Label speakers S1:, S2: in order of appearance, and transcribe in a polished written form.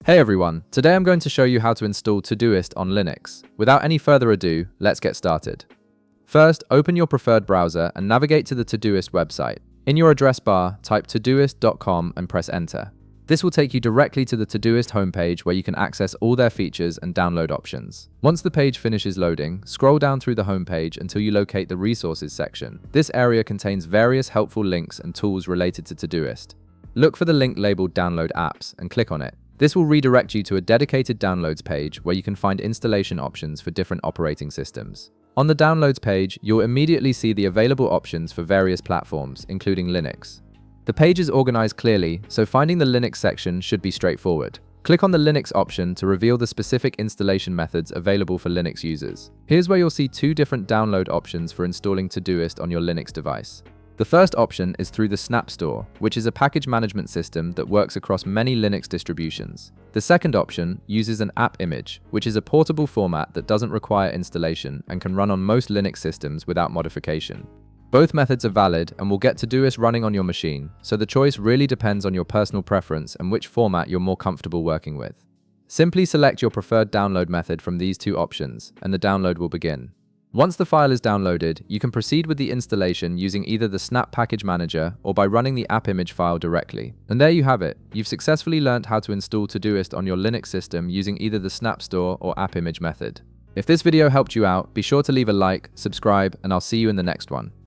S1: Hey everyone, today I'm going to show you how to install Todoist on Linux. Without any further ado, let's get started. First, open your preferred browser and navigate to the Todoist website. In your address bar, type todoist.com and press enter. This will take you directly to the Todoist homepage where you can access all their features and download options. Once the page finishes loading, scroll down through the homepage until you locate the resources section. This area contains various helpful links and tools related to Todoist. Look for the link labeled Download Apps and click on it. This will redirect you to a dedicated downloads page where you can find installation options for different operating systems. On the downloads page, you'll immediately see the available options for various platforms, including Linux. The page is organized clearly, so finding the Linux section should be straightforward. Click on the Linux option to reveal the specific installation methods available for Linux users. Here's where you'll see two different download options for installing Todoist on your Linux device. The first option is through the Snap Store, which is a package management system that works across many Linux distributions. The second option uses an app image, which is a portable format that doesn't require installation and can run on most Linux systems without modification. Both methods are valid and will get Todoist running on your machine, so the choice really depends on your personal preference and which format you're more comfortable working with. Simply select your preferred download method from these two options, and the download will begin. Once the file is downloaded, you can proceed with the installation using either the Snap Package Manager or by running the app image file directly. And there you have it. You've successfully learned how to install Todoist on your Linux system using either the Snap Store or app image method. If this video helped you out, be sure to leave a like, subscribe, and I'll see you in the next one.